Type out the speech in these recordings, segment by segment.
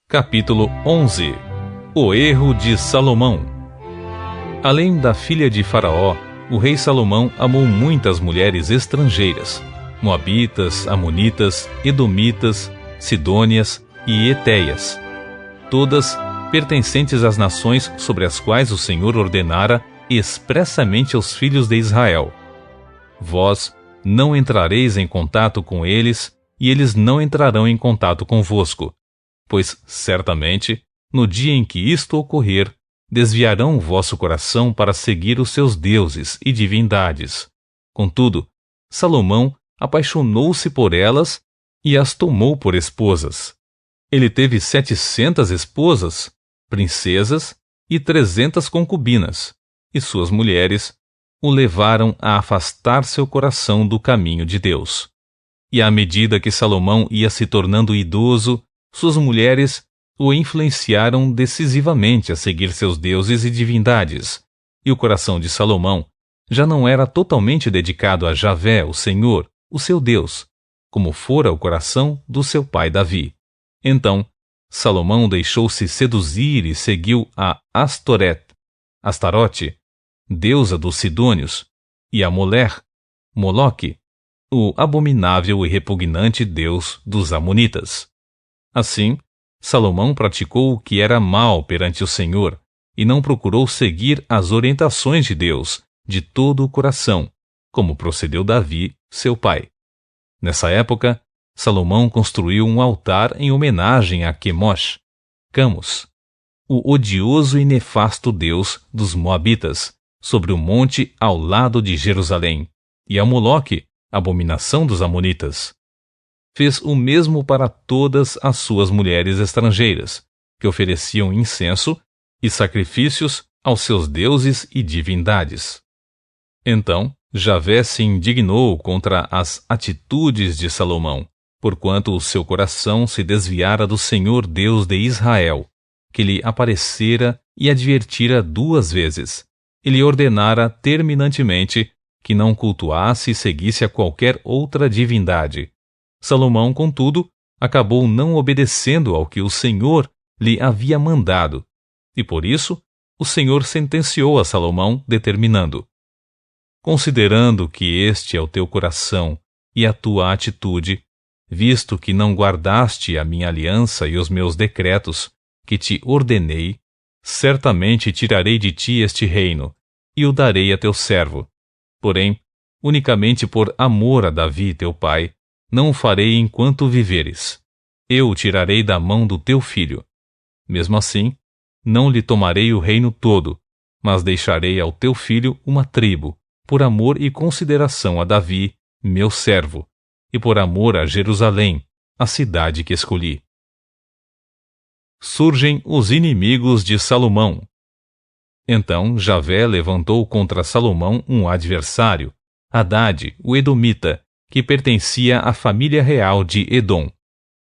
Capítulo 11. O erro de Salomão. Além da filha de Faraó, o rei Salomão amou muitas mulheres estrangeiras, moabitas, amonitas, edomitas, sidônias e etéias, todas pertencentes às nações sobre as quais o Senhor ordenara expressamente aos filhos de Israel: vós não entrareis em contato com eles, e eles não entrarão em contato convosco, pois certamente, no dia em que isto ocorrer, desviarão o vosso coração para seguir os seus deuses e divindades. Contudo, Salomão apaixonou-se por elas e as tomou por esposas. Ele teve 700 esposas, princesas e 300 concubinas, e suas mulheres o levaram a afastar seu coração do caminho de Deus. E à medida que Salomão ia se tornando idoso, suas mulheres o influenciaram decisivamente a seguir seus deuses e divindades, e o coração de Salomão já não era totalmente dedicado a Javé, o Senhor, o seu Deus, como fora o coração do seu pai Davi. Então, Salomão deixou-se seduzir e seguiu a Astarote, deusa dos Sidônios, e a Moler, Moloque, o abominável e repugnante deus dos Amonitas. Assim, Salomão praticou o que era mal perante o Senhor e não procurou seguir as orientações de Deus de todo o coração, como procedeu Davi, seu pai. Nessa época, Salomão construiu um altar em homenagem a Quemosh, Camus, o odioso e nefasto deus dos Moabitas, sobre o monte ao lado de Jerusalém, e a Moloque, abominação dos Amonitas. Fez o mesmo para todas as suas mulheres estrangeiras, que ofereciam incenso e sacrifícios aos seus deuses e divindades. Então, Javé se indignou contra as atitudes de Salomão, porquanto o seu coração se desviara do Senhor Deus de Israel, que lhe aparecera e advertira 2 vezes, e lhe ordenara terminantemente que não cultuasse e seguisse a qualquer outra divindade. Salomão, contudo, acabou não obedecendo ao que o Senhor lhe havia mandado, e por isso o Senhor sentenciou a Salomão, determinando: considerando que este é o teu coração e a tua atitude, visto que não guardaste a minha aliança e os meus decretos, que te ordenei, certamente tirarei de ti este reino, e o darei a teu servo. Porém, unicamente por amor a Davi, teu pai, não o farei enquanto viveres. Eu o tirarei da mão do teu filho. Mesmo assim, não lhe tomarei o reino todo, mas deixarei ao teu filho uma tribo, por amor e consideração a Davi, meu servo, e por amor a Jerusalém, a cidade que escolhi. Surgem os inimigos de Salomão. Então Javé levantou contra Salomão um adversário, Hadade, o Edomita, que pertencia à família real de Edom.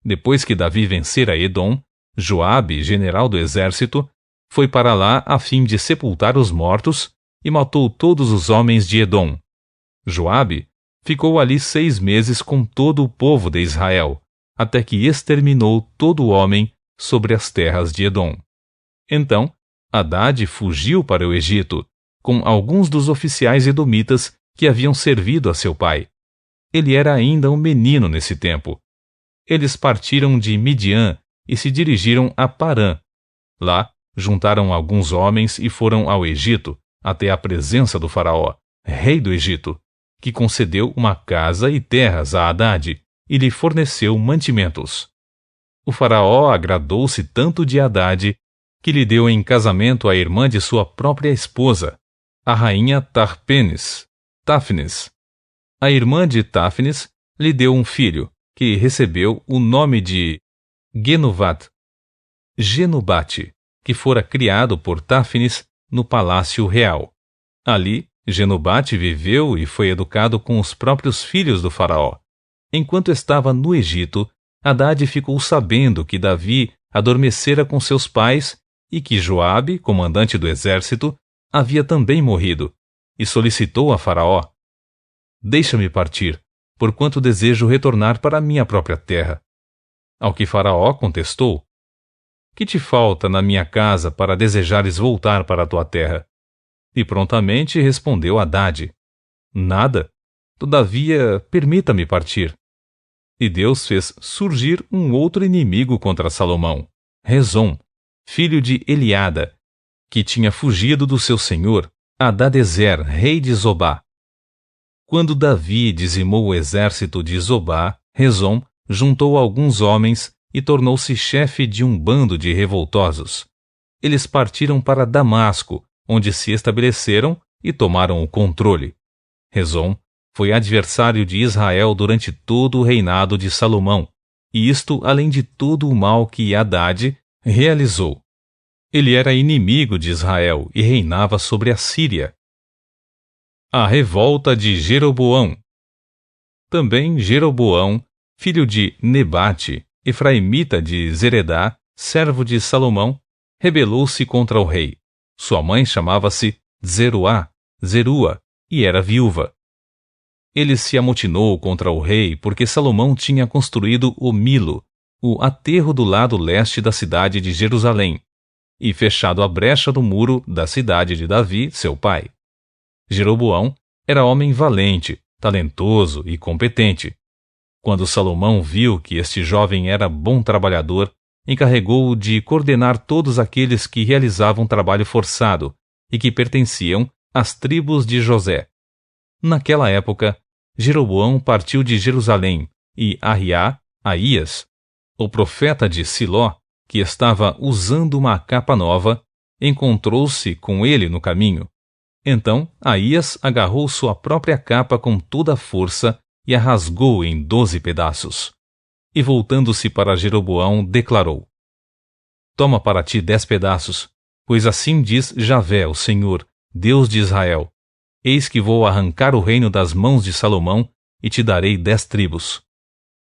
Depois que Davi vencera Edom, Joabe, general do exército, foi para lá a fim de sepultar os mortos e matou todos os homens de Edom. Joabe ficou ali 6 meses com todo o povo de Israel, até que exterminou todo o homem sobre as terras de Edom. Então, Hadade fugiu para o Egito, com alguns dos oficiais edomitas que haviam servido a seu pai. Ele era ainda um menino nesse tempo. Eles partiram de Midian e se dirigiram a Parã. Lá, juntaram alguns homens e foram ao Egito, até a presença do faraó, rei do Egito, que concedeu uma casa e terras a Hadade e lhe forneceu mantimentos. O faraó agradou-se tanto de Hadade que lhe deu em casamento a irmã de sua própria esposa, a rainha Táfnis. A irmã de Táfnis lhe deu um filho, que recebeu o nome de Genubate, que fora criado por Táfnis no palácio real. Ali, Genubate viveu e foi educado com os próprios filhos do faraó. Enquanto estava no Egito, Hadade ficou sabendo que Davi adormecera com seus pais e que Joabe, comandante do exército, havia também morrido, e solicitou a faraó: deixa-me partir, porquanto desejo retornar para minha própria terra. Ao que Faraó contestou: que te falta na minha casa para desejares voltar para a tua terra? E prontamente respondeu Hadade: Nada. Todavia, permita-me partir. E Deus fez surgir um outro inimigo contra Salomão, Rezon, filho de Eliada, que tinha fugido do seu senhor, Hadadezer, rei de Zobá. Quando Davi dizimou o exército de Zobá, Rezon juntou alguns homens e tornou-se chefe de um bando de revoltosos. Eles partiram para Damasco, onde se estabeleceram e tomaram o controle. Rezon foi adversário de Israel durante todo o reinado de Salomão, e isto além de todo o mal que Hadade realizou. Ele era inimigo de Israel e reinava sobre a Síria. A revolta de Jeroboão. Também Jeroboão, filho de Nebate, efraimita de Zeredá, servo de Salomão, rebelou-se contra o rei. Sua mãe chamava-se Zerua e era viúva. Ele se amotinou contra o rei porque Salomão tinha construído o Milo, o aterro do lado leste da cidade de Jerusalém, e fechado a brecha do muro da cidade de Davi, seu pai. Jeroboão era homem valente, talentoso e competente. Quando Salomão viu que este jovem era bom trabalhador, encarregou-o de coordenar todos aqueles que realizavam trabalho forçado e que pertenciam às tribos de José. Naquela época, Jeroboão partiu de Jerusalém e Aías, o profeta de Siló, que estava usando uma capa nova, encontrou-se com ele no caminho. Então Aías agarrou sua própria capa com toda a força e a rasgou em 12 pedaços. E voltando-se para Jeroboão, declarou: Toma para ti 10 pedaços, pois assim diz Javé, o Senhor, Deus de Israel: Eis que vou arrancar o reino das mãos de Salomão e te darei 10 tribos.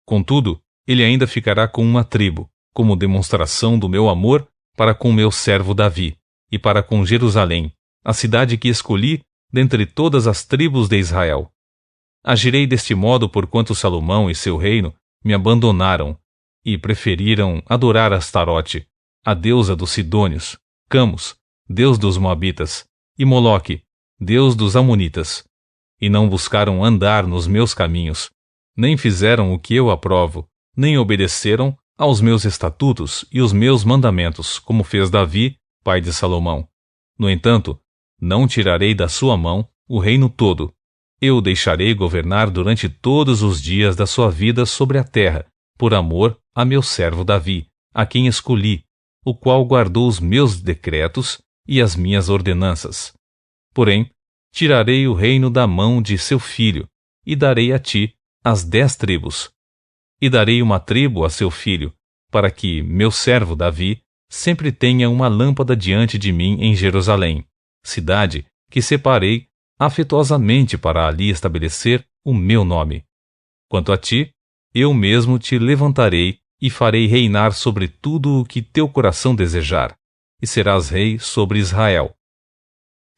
Contudo, ele ainda ficará com uma tribo, como demonstração do meu amor para com meu servo Davi e para com Jerusalém, a cidade que escolhi dentre todas as tribos de Israel. Agirei deste modo porquanto Salomão e seu reino me abandonaram e preferiram adorar Astarote, a deusa dos Sidônios, Camus, deus dos Moabitas, e Moloque, deus dos Amonitas, e não buscaram andar nos meus caminhos, nem fizeram o que eu aprovo, nem obedeceram aos meus estatutos e os meus mandamentos, como fez Davi, pai de Salomão. No entanto, não tirarei da sua mão o reino todo. Eu o deixarei governar durante todos os dias da sua vida sobre a terra, por amor a meu servo Davi, a quem escolhi, o qual guardou os meus decretos e as minhas ordenanças. Porém, tirarei o reino da mão de seu filho, e darei a ti as 10 tribos. E darei uma tribo a seu filho, para que meu servo Davi sempre tenha uma lâmpada diante de mim em Jerusalém, cidade que separei afetuosamente para ali estabelecer o meu nome. Quanto a ti, eu mesmo te levantarei e farei reinar sobre tudo o que teu coração desejar, e serás rei sobre Israel.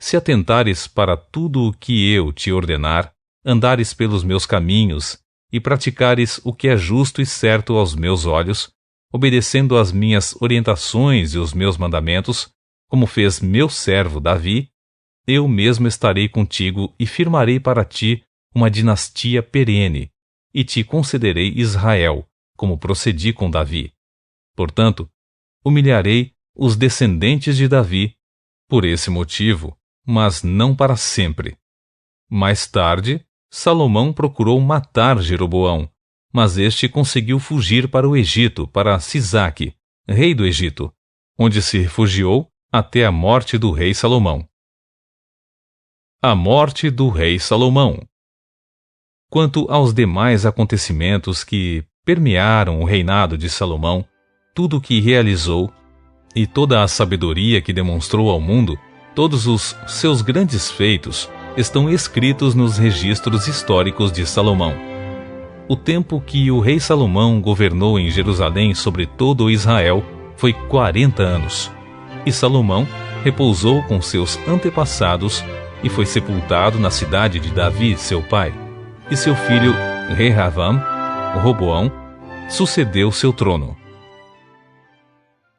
Se atentares para tudo o que eu te ordenar, andares pelos meus caminhos e praticares o que é justo e certo aos meus olhos, obedecendo às minhas orientações e os meus mandamentos, como fez meu servo Davi, eu mesmo estarei contigo e firmarei para ti uma dinastia perene, e te concederei Israel, como procedi com Davi. Portanto, humilharei os descendentes de Davi por esse motivo, mas não para sempre. Mais tarde, Salomão procurou matar Jeroboão, mas este conseguiu fugir para o Egito, para Sisaque, rei do Egito, onde se refugiou até a morte do rei Salomão. A morte do rei Salomão. Quanto aos demais acontecimentos que permearam o reinado de Salomão, tudo o que realizou e toda a sabedoria que demonstrou ao mundo, todos os seus grandes feitos estão escritos nos registros históricos de Salomão. O tempo que o rei Salomão governou em Jerusalém sobre todo Israel foi 40 anos, e Salomão repousou com seus antepassados e foi sepultado na cidade de Davi, seu pai, e seu filho Rehavam, Roboão, sucedeu seu trono.